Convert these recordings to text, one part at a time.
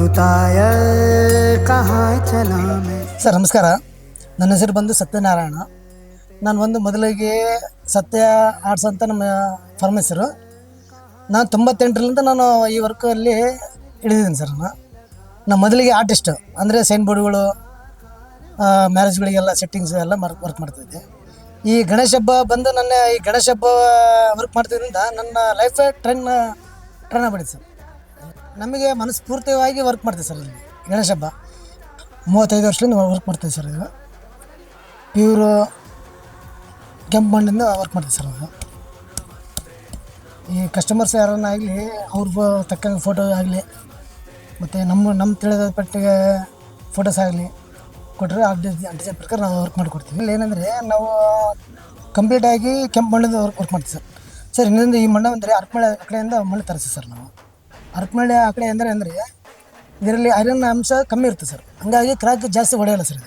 बताय कहाँ चला मैं. ಸರ್ ನಮಸ್ಕಾರ. ನನ್ನ ಹೆಸರು ಬಂದು ಸತ್ಯನಾರಾಯಣ. ನಾನು ಒಂದು ಮೊದಲಿಗೆ ಸತ್ಯ ಆರ್ಟ್ಸ್ ಅಂತ ನಮ್ಮ ಫರ್ಮ್ ಹೆಸರು. ನಾನು 98ರಿಂದ ನಾನು ಈ ವರ್ಕಲ್ಲಿ ಹಿಡಿದಿದ್ದೀನಿ ಸರ್. ನಾನು ಮೊದಲಿಗೆ ಆರ್ಟಿಸ್ಟ್ ಅಂದರೆ ಸೈನ್ ಬೋರ್ಡ್ಗಳು, ಮ್ಯಾರೇಜ್ಗಳಿಗೆಲ್ಲ ಸೆಟ್ಟಿಂಗ್ಸ್ ಎಲ್ಲ ವರ್ಕ್ ಮಾಡ್ತಿದ್ದೆ. ಈ ಗಣೇಶ ಹಬ್ಬ ಬಂದು ನನ್ನ ಈ ಗಣೇಶ ಹಬ್ಬ ವರ್ಕ್ ಮಾಡ್ತಿದ್ದರಿಂದ ನನ್ನ ಲೈಫೇ ಟ್ರೆಂಡ್ ಆಗ್ಬಿಟ್ಟಿದೆ ಸರ್. ನಮಗೆ ಮನಸ್ಫೂರ್ತಿಯಾಗಿ ವರ್ಕ್ ಮಾಡ್ತೀವಿ ಸರ್. ಇಲ್ಲಿ ಗಣೇಶ ಹಬ್ಬ 35 ವರ್ಷದಿಂದ ವರ್ಕ್ ಮಾಡ್ತೀವಿ ಸರ್. ಇದು ಪ್ಯೂರು ಕೆಂಪು ಮಣ್ಣಿಂದ ವರ್ಕ್ ಮಾಡ್ತೀವಿ ಸರ್. ಅದು ಈ ಕಸ್ಟಮರ್ಸ್ ಯಾರನ್ನ ಆಗಲಿ ಅವ್ರಿಗೆ ತಕ್ಕಂಗೆ ಫೋಟೋ ಆಗಲಿ ಮತ್ತು ನಮ್ಮ ತಿಳಿದ ಪಟ್ಟಿಗೆ ಫೋಟೋಸ್ ಆಗಲಿ ಕೊಟ್ಟರೆ ಆ ಡಿಸೈನ್ ಪ್ರಕಾರ ನಾವು ವರ್ಕ್ ಮಾಡಿಕೊಡ್ತೀವಿ. ಇಲ್ಲಿ ಏನಂದರೆ ನಾವು ಕಂಪ್ಲೀಟಾಗಿ ಕೆಂಪು ಮಣ್ಣಿಂದ ವರ್ಕ್ ಮಾಡ್ತೀವಿ ಸರ್. ಸರ್ ಇನ್ನೊಂದು ಈ ಮಣ್ಣು ಅಂದರೆ ಅರಪಮಳೆ ಆ ಕಡೆಯಿಂದ ಮಣ್ಣು ತರಿಸ್ತೀವಿ ಸರ್. ನಾವು ಅರಪಮಳೆ ಆ ಕಡೆ ಅಂದರೆ ಇದರಲ್ಲಿ ಐರನ್ ಅಂಶ ಕಮ್ಮಿ ಇರುತ್ತೆ ಸರ್. ಹಂಗಾಗಿ ಕ್ರಾಕ್ ಜಾಸ್ತಿ ಹೊಡೆಯಲ್ಲ ಸರ್.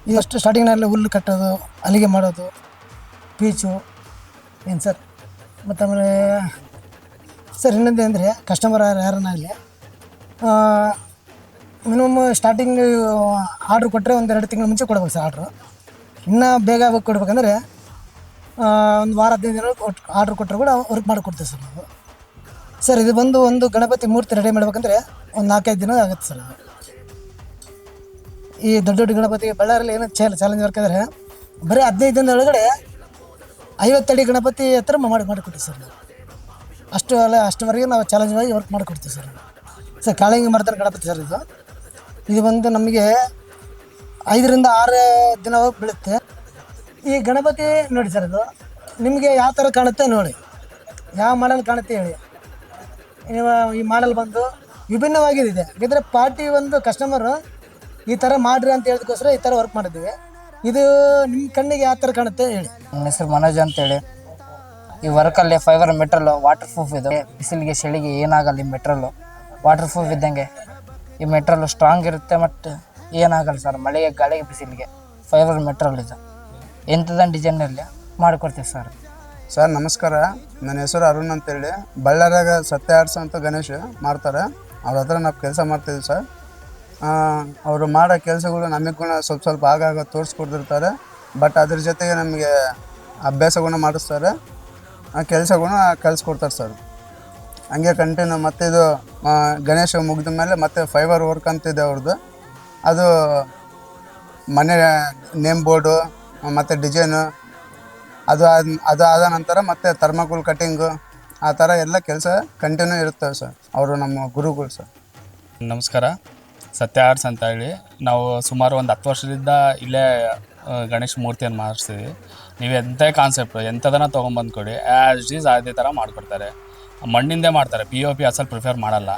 ಇದು ಅಷ್ಟು ಸ್ಟಾರ್ಟಿಂಗ್ನಲ್ಲಿ ಹುಲ್ಲು ಕಟ್ಟೋದು, ಅಲ್ಲಿಗೆ ಮಾಡೋದು, ಪೀಚು ಏನು ಸರ್. ಮತ್ತು ಆಮೇಲೆ ಸರ್ ಇನ್ನೊಂದು ಅಂದರೆ ಕಸ್ಟಮರ್ ಯಾರನ್ನಾಗಲಿ ಮಿನಿಮಮ್ ಸ್ಟಾರ್ಟಿಂಗ್ ಆರ್ಡ್ರ್ ಕೊಟ್ಟರೆ 1-2 ತಿಂಗಳ ಮುಂಚೆ ಕೊಡ್ಬೇಕು ಸರ್. ಆರ್ಡ್ರು ಇನ್ನೂ ಬೇಗ ಕೊಡ್ಬೇಕಂದ್ರೆ ಒಂದು ವಾರ 15 ದಿನ ಆರ್ಡ್ರ್ ಕೊಟ್ಟರು ಕೂಡ ವರ್ಕ್ ಮಾಡಿಕೊಡ್ತೀವಿ ಸರ್ ನಾವು. ಸರ್ ಇದು ಬಂದು ಒಂದು ಗಣಪತಿ ಮೂರ್ತಿ ರೆಡಿ ಮಾಡ್ಬೇಕಂದ್ರೆ ಒಂದು 4-5 ದಿನ ಆಗುತ್ತೆ ಸರ್. ಈ ದೊಡ್ಡ ದೊಡ್ಡ ಗಣಪತಿ ಬಳ್ಳಾರಿಯಲ್ಲಿ ಏನೋ ಚಾಲೆಂಜ್ ವರ್ಕ್ ಅಂದರೆ ಬರೀ 15 ದಿನದ ಒಳಗಡೆ 50 ಅಡಿ ಗಣಪತಿ ಹತ್ರ ಮಾಡಿಕೊಡ್ತೀವಿ ಸರ್ ನಾವು. ಅಷ್ಟುವರೆಗೆ ನಾವು ಚಾಲೆಂಜಾಗಿ ವರ್ಕ್ ಮಾಡಿಕೊಡ್ತೀವಿ ಸರ್. ಸರ್ ಕಾಳಿಂಗಿ ಮಾಡ್ತಾರೆ ಗಣಪತಿ ಸರ್. ಇದು ಬಂದು ನಮಗೆ 5ರಿಂದ 6 ದಿನ ಬೀಳುತ್ತೆ. ಈ ಗಣಪತಿ ನೋಡಿ ಸರ್, ಇದು ನಿಮಗೆ ಯಾವ ಥರ ಕಾಣುತ್ತೆ ನೋಡಿ, ಯಾವ ಮಾಡಲ್ ಕಾಣುತ್ತೆ ಹೇಳಿ. ಈ ಮಾಡಲ್ ಬಂದು ವಿಭಿನ್ನವಾಗಿದೆ. ಯಾಕೆಂದರೆ ಪಾರ್ಟಿ ಒಂದು ಕಸ್ಟಮರು ಈ ಥರ ಮಾಡಿರಿ ಅಂತ ಹೇಳೋದಕ್ಕೋಸ್ಕರ ಈ ಥರ ವರ್ಕ್ ಮಾಡಿದ್ದೀವಿ. ಇದು ನಿಮ್ಮ ಕಣ್ಣಿಗೆ ಯಾವ ಥರ ಕಾಣುತ್ತೆ ಹೇಳಿ. ನನ್ನ ಹೆಸರು ಮನೋಜ್ ಅಂತೇಳಿ. ಈ ವರ್ಕಲ್ಲಿ ಫೈಬರ್ ಮೆಟ್ರಲ್ಲು ವಾಟರ್ ಪ್ರೂಫ್ ಇದೆ. ಬಿಸಿಲಿಗೆ ಚಳಿಗೆ ಏನಾಗಲ್ಲ. ಈ ಮೆಟ್ರಲ್ಲು ವಾಟರ್ ಪ್ರೂಫ್ ಇದ್ದಂಗೆ. ಈ ಮೆಟ್ರಲ್ಲು ಸ್ಟ್ರಾಂಗ್ ಇರುತ್ತೆ ಮತ್ತು ಏನಾಗಲ್ಲ ಸರ್. ಮಳೆಗೆ ಗಾಳಿಗೆ ಬಿಸಿಲಿಗೆ ಫೈಬರ್ ಮೆಟ್ರಲ್ ಇದೆ. ಎಂಥದ ಡಿಸೈನಲ್ಲಿ ಮಾಡಿಕೊಡ್ತೀವಿ ಸರ್. ಸರ್ ನಮಸ್ಕಾರ. ನನ್ನ ಹೆಸರು ಅರುಣ್ ಅಂತೇಳಿ. ಬಳ್ಳಾರ್ಯಾಗ ಸತ್ಯ ಆರ್ಟ್ಸ್ ಅಂತ ಗಣೇಶ್ ಮಾಡ್ತಾರೆ. ಅವ್ರ ಹತ್ರ ನಾವು ಕೆಲಸ ಮಾಡ್ತೀವಿ ಸರ್. ಅವರು ಮಾಡೋ ಕೆಲಸಗಳು ನಮಗೆ ಕೂಡ ಸ್ವಲ್ಪ ಆಗಾಗ ತೋರಿಸ್ಕೊಡ್ತಿರ್ತಾರೆ. ಬಟ್ ಅದ್ರ ಜೊತೆಗೆ ನಮಗೆ ಅಭ್ಯಾಸಗಳನ್ನ ಮಾಡಿಸ್ತಾರೆ, ಕೆಲಸಗಳನ್ನ ಕಲಿಸ್ಕೊಡ್ತಾರೆ ಸರ್. ಹಂಗೆ ಕಂಟಿನ್ಯೂ. ಮತ್ತು ಇದು ಗಣೇಶ ಮುಗಿದ ಮೇಲೆ ಮತ್ತೆ ಫೈಬರ್ ವರ್ಕ್ ಅಂತಿದೆ ಅವ್ರದ್ದು. ಅದು ಮನೆ ನೇಮ್ ಬೋರ್ಡು ಮತ್ತು ಡಿಸೈನು ಅದು ಆದ ನಂತರ ಮತ್ತೆ ಥರ್ಮಾಕೋಲ್ ಕಟ್ಟಿಂಗು ಆ ಥರ ಎಲ್ಲ ಕೆಲಸ ಕಂಟಿನ್ಯೂ ಇರ್ತವೆ ಸರ್. ಅವರು ನಮ್ಮ ಗುರುಗಳು ಸರ್. ನಮಸ್ಕಾರ. ಸತ್ಯ ಆರ್ಟ್ಸ್ ಅಂತ ಹೇಳಿ ನಾವು ಸುಮಾರು ಒಂದು 10 ವರ್ಷದಿಂದ ಇಲ್ಲೇ ಗಣೇಶ ಮೂರ್ತಿಯನ್ನು ಮಾಡಿಸ್ತೀವಿ. ನೀವು ಎಂಥ ಕಾನ್ಸೆಪ್ಟು ಎಂಥದನ್ನ ತೊಗೊಂಬಂದು ಕೊಡಿ, ಆ್ಯಸ್ ಈಸ್ ಅದೇ ಥರ ಮಾಡಿಕೊಡ್ತಾರೆ. ಮಣ್ಣಿಂದೇ ಮಾಡ್ತಾರೆ. POP ಅಸಲು ಪ್ರಿಫೇರ್ ಮಾಡಲ್ಲ.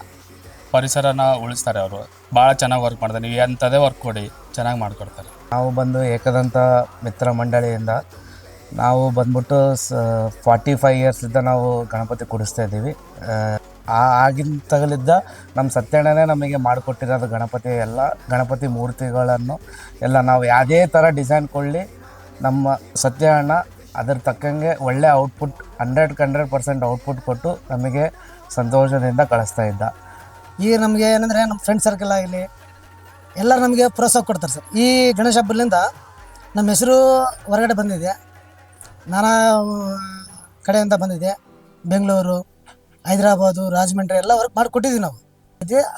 ಪರಿಸರನ ಉಳಿಸ್ತಾರೆ ಅವರು. ಭಾಳ ಚೆನ್ನಾಗಿ ವರ್ಕ್ ಮಾಡ್ತಾರೆ. ನೀವು ಎಂಥದೇ ವರ್ಕ್ ಕೊಡಿ ಚೆನ್ನಾಗಿ ಮಾಡಿಕೊಡ್ತಾರೆ. ನಾವು ಬಂದು ಏಕದಂತ ಮಿತ್ರ ಮಂಡಳಿಯಿಂದ ನಾವು ಬಂದ್ಬಿಟ್ಟು 45 ಇಯರ್ಸ್ಲಿಂದ ನಾವು ಗಣಪತಿ ಕೂಡಿಸ್ತಾ ಇದ್ದೀವಿ. ಆಗಿನ ತಗಲಿದ್ದ ನಮ್ಮ ಸತ್ಯಣ್ಣನೇ ನಮಗೆ ಮಾಡಿಕೊಟ್ಟಿರೋದು ಗಣಪತಿ ಮೂರ್ತಿಗಳನ್ನು ಎಲ್ಲ ನಾವು ಯಾವುದೇ ಥರ ಡಿಸೈನ್ ಕೊಡಲಿ ನಮ್ಮ ಸತ್ಯಣ್ಣ ಅದ್ರ ತಕ್ಕಂಗೆ ಒಳ್ಳೆ ಔಟ್ಪುಟ್ 100% ಔಟ್ಪುಟ್ ಕೊಟ್ಟು ನಮಗೆ ಸಂತೋಷದಿಂದ ಕಳಿಸ್ತಾ ಇದ್ದ. ಈಗ ನಮಗೆ ಏನಂದರೆ ನಮ್ಮ ಫ್ರೆಂಡ್ ಸರ್ಕಲ್ ಆಗಲಿ ಎಲ್ಲರೂ ನಮಗೆ ಪ್ರೋತ್ಸಾಹ ಕೊಡ್ತಾರೆ ಸರ್. ಈ ಗಣೇಶ ಹಬ್ಬದಿಂದ ನಮ್ಮ ಹೆಸರು ಹೊರಗಡೆ ಬಂದಿದೆ. ನಾನಾ ಕಡೆಯಿಂದ ಬಂದಿದೆ. ಬೆಂಗಳೂರು, ಹೈದರಾಬಾದು, ರಾಜಮಂಡ್ರಿ ಎಲ್ಲ ವರ್ಕ್ ಮಾಡಿಕೊಟ್ಟಿದ್ದೀವಿ ನಾವು.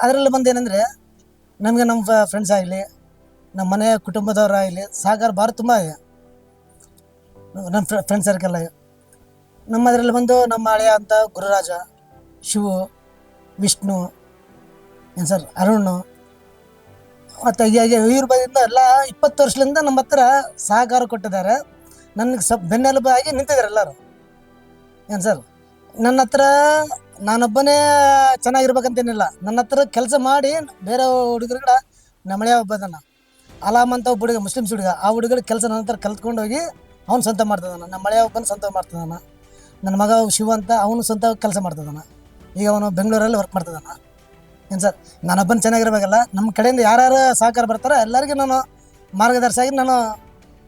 ಅದರಲ್ಲಿ ಬಂದು ಏನಂದರೆ ನಮಗೆ ನಮ್ಮ ಫ್ರೆಂಡ್ಸ್ ಆಗಲಿ ನಮ್ಮ ಮನೆಯ ಕುಟುಂಬದವರಾಗಲಿ ಸಹಕಾರ ಭಾಳ ತುಂಬ ಇದೆ. ನಮ್ಮ ಫ್ರೆಂಡ್ ಸರ್ಕಲ್ ನಮ್ಮ ಅದರಲ್ಲಿ ಬಂದು ನಮ್ಮ ಹಳೆಯ ಅಂತ ಗುರುರಾಜ, ಶಿವು, ವಿಷ್ಣು ಏನು ಸರ್, ಅರುಣ್ ಮತ್ತು ಇವ್ರ ಬದಿಯಿಂದ ಎಲ್ಲ 20 ವರ್ಷದಿಂದ ನಮ್ಮ ಹತ್ರ ಸಹಕಾರ ಕೊಟ್ಟಿದ್ದಾರೆ. ನನಗೆ ಬೆನ್ನೆಲುಬಾಗಿ ನಿಂತಿದ್ದಾರೆ ಎಲ್ಲರೂ. ಏನು ಸರ್, ನನ್ನ ಹತ್ರ ನಾನೊಬ್ಬನೇ ಚೆನ್ನಾಗಿರ್ಬೇಕಂತೇನಿಲ್ಲ. ನನ್ನ ಹತ್ರ ಕೆಲಸ ಮಾಡಿ ಬೇರೆ ಹುಡುಗರು ಕೂಡ ನಮ್ಮ ಹಳೆಯ ಒಬ್ಬದನ್ನ ಅಲಾಮ್ ಅಂತ ಒಬ್ಬ ಹುಡುಗ, ಮುಸ್ಲಿಮ್ಸ್ ಹುಡುಗ, ಆ ಹುಡುಗರ ಕೆಲಸ ನನ್ನ ಹತ್ರ ಕಲ್ತ್ಕೊಂಡು ಹೋಗಿ ಅವ್ನು ಸ್ವಂತ ಮಾಡ್ತಿದ್ದಾನೆ. ನಮ್ಮ ಹಳೆಯ ಒಬ್ಬನ ಸ್ವಂತ ಮಾಡ್ತಿದ್ದಾನೆ. ನನ್ನ ಮಗ ಶಿವ ಅಂತ ಅವನು ಸ್ವಂತ ಕೆಲಸ ಮಾಡ್ತಿದ್ದಾನೆ. ಈಗ ಅವನು ಬೆಂಗಳೂರಲ್ಲಿ ವರ್ಕ್ ಮಾಡ್ತಿದ್ದಾನೆ. ಏನು ಸರ್, ನಾನೊಬ್ಬನ ಚೆನ್ನಾಗಿರ್ಬೇಕಲ್ಲ. ನಮ್ಮ ಕಡೆಯಿಂದ ಯಾರ್ಯಾರು ಸಹಕಾರ ಬರ್ತಾರೋ ಎಲ್ಲರಿಗೂ ನಾನು ಮಾರ್ಗದರ್ಶಿಯಾಗಿ ನಾನು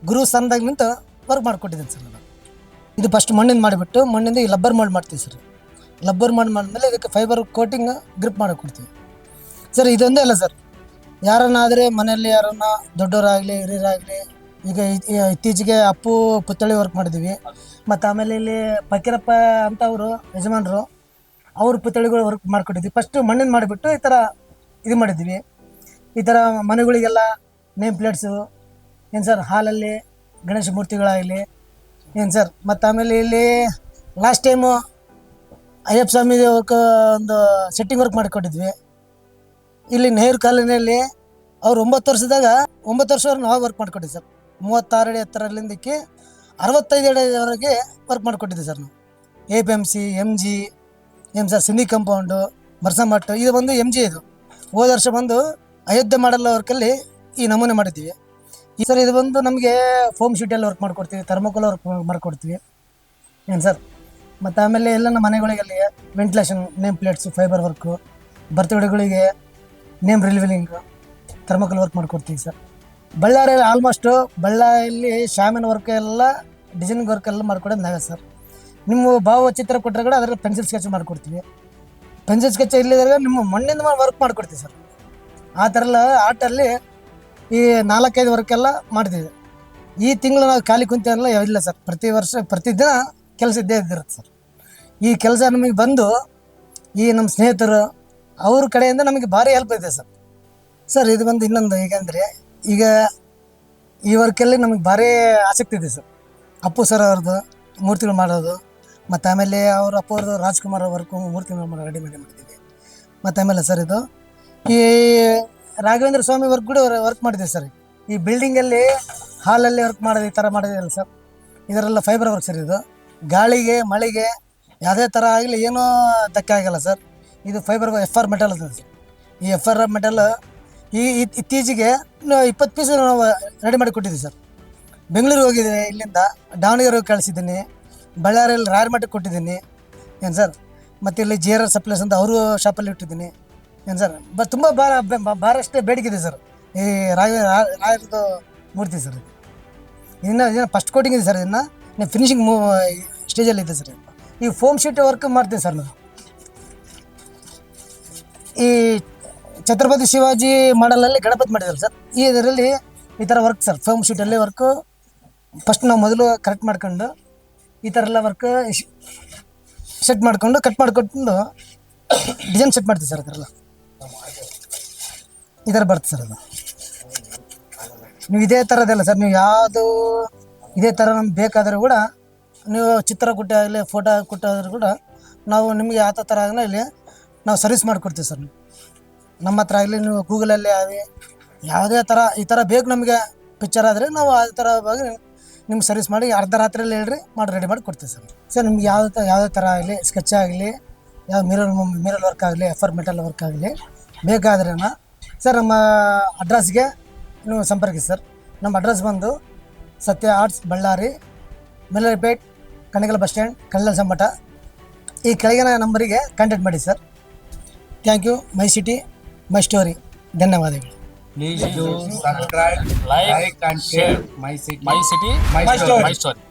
ಗುರು ಸ್ಥಾನದಾಗ ನಿಂತು ವರ್ಕ್ ಮಾಡಿಕೊಟ್ಟಿದ್ದೀನಿ ಸರ್. ನಾನು ಇದು ಫಸ್ಟ್ ಮಣ್ಣಿಂದ ಮಾಡಿಬಿಟ್ಟು ಮಣ್ಣಿಂದ ಈ ಲಬ್ಬರ್ ಮೋಲ್ಡ್ ಮಾಡ್ತೀವಿ ಸರ್. ಲಬ್ಬರ್ ಮೋಲ್ಡ್ ಮಾಡಿದ್ಮೇಲೆ ಇದಕ್ಕೆ ಫೈಬರ್ ಕೋಟಿಂಗ್ ಗ್ರಿಪ್ ಮಾಡಿ ಕೊಡ್ತೀವಿ. ಸರ್ ಇದೊಂದೇ ಅಲ್ಲ ಸರ್, ಯಾರನ್ನಾದರೆ ಮನೆಯಲ್ಲಿ ಯಾರನ್ನ ದೊಡ್ಡವರಾಗಲಿ ಹಿರಿಯರಾಗಲಿ, ಈಗ ಇತ್ತೀಚೆಗೆ ಅಪ್ಪು ಪುತ್ಥಳಿ ವರ್ಕ್ ಮಾಡಿದ್ದೀವಿ. ಮತ್ತು ಆಮೇಲೆ ಇಲ್ಲಿ ಫಕೀರಪ್ಪ ಅಂತ ಅವರು ಯಜಮಾನರು, ಅವ್ರ ಪುತ್ಥಳಿಗಳು ವರ್ಕ್ ಮಾಡಿಕೊಟ್ಟಿದ್ವಿ. ಫಸ್ಟು ಮಣ್ಣಿನ ಮಾಡಿಬಿಟ್ಟು ಈ ಥರ ಇದು ಮಾಡಿದ್ವಿ. ಈ ಥರ ಮನೆಗಳಿಗೆಲ್ಲ ನೇಮ್ ಪ್ಲೇಟ್ಸು ಏನು ಸರ್, ಹಾಲಲ್ಲಿ ಗಣೇಶ ಮೂರ್ತಿಗಳಾಗಲಿ ಏನು ಸರ್. ಮತ್ತು ಆಮೇಲೆ ಇಲ್ಲಿ ಲಾಸ್ಟ್ ಟೈಮು ಅಯ್ಯಪ್ಪ ಸ್ವಾಮಿ ಒಂದು ಸೆಟ್ಟಿಂಗ್ ವರ್ಕ್ ಮಾಡಿಕೊಟ್ಟಿದ್ವಿ. ಇಲ್ಲಿ ನೆಹರು ಕಾಲೋನಿಯಲ್ಲಿ ಅವ್ರು 9 ವರ್ಷವರೆಗೆ ನಾವು ವರ್ಕ್ ಮಾಡಿಕೊಟ್ಟಿದ್ವಿ ಸರ್. 36 ಅಡಿ ಎತ್ತರಲಿಂದಕ್ಕೆ 65 ಅಡಿವರೆಗೆ ವರ್ಕ್ ಮಾಡಿಕೊಟ್ಟಿದ್ವಿ ಸರ್ ನಾವು. APMC MG ಏನು ಸರ್, ಸಿಂಧಿ ಕಂಪೌಂಡು, ಮರ್ಸಮಠ, ಇದು ಬಂದು MG. ಇದು ಹೋದ ವರ್ಷ ಬಂದು ಅಯೋಧ್ಯೆ ಮಾಡಲ್ಲ ವರ್ಕಲ್ಲಿ ಈ ನಮೂನೆ ಮಾಡಿದ್ದೀವಿ. ಈ ಸರ್ ಇದು ಬಂದು ನಮಗೆ ಫೋಮ್ ಶೀಟಲ್ಲಿ ವರ್ಕ್ ಮಾಡಿಕೊಡ್ತೀವಿ, ಥರ್ಮೋಕೋಲ್ ವರ್ಕ್ ಮಾಡಿಕೊಡ್ತೀವಿ ಏನು ಸರ್. ಮತ್ತು ಆಮೇಲೆ ಎಲ್ಲ ನಮ್ಮ ಮನೆಗಳಿಗೆಲ್ಲಿ ventilation, name plates, fibre work, ಬರ್ತ್ಡೇಗಳಿಗೆ ನೇಮ್ ರಿಲಿವಿಂಗು, ಥರ್ಮೋಕೋಲ್ ವರ್ಕ್ ಮಾಡಿಕೊಡ್ತೀವಿ ಸರ್. ಬಳ್ಳಾರಿಯಲ್ಲಿ ಆಲ್ಮೋಸ್ಟು ಬಳ್ಳಾರಿಯಲ್ಲಿ ಶಾಮಿನ ವರ್ಕ್ ಎಲ್ಲ, ಡಿಸೈನಿಂಗ್ ವರ್ಕ್ ಎಲ್ಲ ಮಾಡ್ಕೊಡೋದು ನಾವೇ ಸರ್. ನಿಮ್ಮ ಭಾವಚಿತ್ರ ಕೊಟ್ಟರೆ ಕೂಡ ಅದರಲ್ಲಿ ಪೆನ್ಸಿಲ್ ಸ್ಕೆಚ್ ಮಾಡಿಕೊಡ್ತೀವಿ. ಪೆನ್ಸಿಲ್ ಸ್ಕೆಚ್ ಇಲ್ಲಿದ್ರೆ ನಿಮ್ಮ ಮಣ್ಣಿಂದ ವರ್ಕ್ ಮಾಡಿಕೊಡ್ತೀವಿ ಸರ್. ಆ ಥರ ಎಲ್ಲ ಆರ್ಟಲ್ಲಿ ಈ 4-5 ವರ್ಕೆಲ್ಲ ಮಾಡ್ತೀವಿ. ಈ ತಿಂಗಳು ನಾವು ಖಾಲಿ ಕುಂತೀವಲ್ಲ ಇಲ್ಲ ಸರ್, ಪ್ರತಿದಿನ ಕೆಲಸ ಇದ್ದೇ ಇದ್ದಿರುತ್ತೆ ಸರ್. ಈ ಕೆಲಸ ನಮಗೆ ಬಂದು ಈ ನಮ್ಮ ಸ್ನೇಹಿತರು ಅವ್ರ ಕಡೆಯಿಂದ ನಮಗೆ ಭಾರಿ ಹೆಲ್ಪ್ ಇದೆ ಸರ್. ಸರ್ ಇದು ಬಂದು ಇನ್ನೊಂದು ಹೇಗೆಂದರೆ, ಈಗ ಈ ವರ್ಕಲ್ಲಿ ನಮಗೆ ಭಾರಿ ಆಸಕ್ತಿ ಇದೆ ಸರ್. ಅಪ್ಪು ಸರ್ ಅವ್ರದ್ದು ಮೂರ್ತಿಗಳು ಮಾಡೋದು, ಮತ್ತು ಆಮೇಲೆ ಅವ್ರ ಅಪ್ಪ ಅವ್ರದ್ದು ರಾಜ್ಕುಮಾರ್ ವರ್ಕು ಮೂರ್ತಿಗಳು ರೆಡಿ ಮಾಡಿದ್ದೀವಿ. ಮತ್ತು ಆಮೇಲೆ ಸರ್ ಇದು ಈ ರಾಘವೇಂದ್ರ ಸ್ವಾಮಿ ವರ್ಕ್ ಕೂಡ ವರ್ಕ್ ಮಾಡಿದ್ದೀವಿ ಸರ್. ಈ ಬಿಲ್ಡಿಂಗಲ್ಲಿ ಹಾಲಲ್ಲಿ ವರ್ಕ್ ಮಾಡೋದು ಈ ಥರ ಮಾಡೋದಿಲ್ಲ ಸರ್. ಇದರೆಲ್ಲ ಫೈಬರ್ ವರ್ಕ್ ಸರ್. ಇದು ಗಾಳಿಗೆ ಮಳೆಗೆ ಯಾವುದೇ ಥರ ಆಗಲಿ ಏನೂ ಧಕ್ಕೆ ಆಗಲ್ಲ ಸರ್. ಇದು ಫೈಬರ್ FR ಮೆಟಲ್ ಅದ ಸರ್. ಈ FR ಮೆಟಲ್ ಈ ಇತ್ತೀಚೆಗೆ 20 ಪೀಸ್ ನಾವು ರೆಡಿ ಮಾಡಿ ಕೊಟ್ಟಿದ್ದೀವಿ ಸರ್. ಬೆಂಗಳೂರಿಗೆ ಹೋಗಿದ್ದೀನಿ, ಇಲ್ಲಿಂದ ದಾವಣಗೆರೆಗೆ ಕಳಿಸಿದ್ದೀನಿ, ಬಳ್ಳಾರಿಯಲ್ಲಿ ರಾಯರಮಠಕ್ಕೆ ಕೊಟ್ಟಿದ್ದೀನಿ ಏನು ಸರ್. ಮತ್ತು ಇಲ್ಲಿ JR ಸಪ್ಲೈಸ್ ಅಂತ ಅವರು ಶಾಪಲ್ಲಿ ಇಟ್ಟಿದ್ದೀನಿ ಏನು ಸರ್. ತುಂಬ ಭಾಳಷ್ಟೇ ಬೇಡಿಕೆ ಇದೆ ಸರ್ ಈ ರಾಯರದು ಮೂರ್ತಿ ಸರ್. ಇನ್ನು ಫಸ್ಟ್ ಕೋಟಿಂಗ್ ಇದೆ ಸರ್. ಇನ್ನು ಫಿನಿಶಿಂಗ್ ಸ್ಟೇಜಲ್ಲಿ ಇದೆ ಸರ್. ಈ ಫೋಮ್ ಶೀಟ್ ವರ್ಕ್ ಮಾಡ್ತೀವಿ ಸರ್ ನಾವು. ಈ ಛತ್ರಪತಿ ಶಿವಾಜಿ ಮಾಡಲಲ್ಲಿ ಗಣಪತಿ ಮಾಡಿದ್ದಾರೆ ಸರ್. ಇದರಲ್ಲಿ ಈ ಥರ ವರ್ಕ್ ಸರ್, ಫೋಮ್ ಶೀಟಲ್ಲಿ ವರ್ಕು ಫಸ್ಟ್ ನಾವು ಮೊದಲು ಕರೆಕ್ಟ್ ಮಾಡ್ಕೊಂಡು ಈ ಥರ ಎಲ್ಲ ವರ್ಕ್ ಸೆಟ್ ಮಾಡ್ಕೊಂಡು ಕಟ್ ಮಾಡಿಕೊಂಡು ಡಿಸೈನ್ ಸೆಟ್ ಮಾಡ್ತೀವಿ ಸರ್. ಅದರೆಲ್ಲ ಈ ಥರ ಬರ್ತದೆ ಸರ್. ಅದು ನೀವು ಇದೇ ಥರದ್ದಲ್ಲ ಸರ್, ನೀವು ಯಾವುದು ಇದೇ ಥರ ನಮ್ಗೆ ಬೇಕಾದರೂ ಕೂಡ ನೀವು ಚಿತ್ರ ಕೊಟ್ಟೆ ಆಗಲಿ, ಫೋಟೋ ಕೊಟ್ಟಾದರೂ ಕೂಡ ನಾವು ನಿಮಗೆ ಯಾವ ಥರ ಆಗಲಿ ಇಲ್ಲಿ ನಾವು ಸರ್ವಿಸ್ ಮಾಡಿಕೊಡ್ತೀವಿ ಸರ್. ನಮ್ಮ ಹತ್ರ ಆಗಲಿ, ನೀವು ಗೂಗಲಲ್ಲಿ ಆಗಲಿ ಯಾವುದೇ ಥರ ಈ ಥರ ಬೇಕು ನಮಗೆ ಪಿಕ್ಚರ್ ಆದರೆ ನಾವು ಆ ಥರವಾಗಿ ನಿಮ್ಗೆ ಸರ್ವಿಸ್ ಮಾಡಿ ಅರ್ಧ ರಾತ್ರಿಯಲ್ಲಿ ಹೇಳ್ರಿ ಮಾಡಿ ರೆಡಿ ಮಾಡಿ ಕೊಡ್ತೀವಿ ಸರ್. ಸರ್ ನಿಮ್ಗೆ ಯಾವುದೇ ಥರ ಆಗಲಿ, ಸ್ಕೆಚ್ ಆಗಲಿ, ಯಾವ ಮಿರಲ್ ವರ್ಕ್ ಆಗಲಿ, FR ಮೆಟಲ್ ವರ್ಕ್ ಆಗಲಿ ಬೇಕಾದ್ರೂ ಸರ್ ನಮ್ಮ ಅಡ್ರೆಸ್ಗೆ ನೀವು ಸಂಪರ್ಕಿಸಿ ಸರ್. ನಮ್ಮ ಅಡ್ರೆಸ್ ಬಂದು Satya arts, Ballari, Melleripet, Kanagal bus stand, ಕಳ್ಳಲ್ ಸಂಬಟ. ಈ ಕೆಳಗಿನ ನಂಬರಿಗೆ ಕಾಂಟ್ಯಾಕ್ಟ್ ಮಾಡಿ ಸರ್. Thank you. My city my story. ಧನ್ಯವಾದಗಳು. Please do subscribe, like and share my city, My city, my story.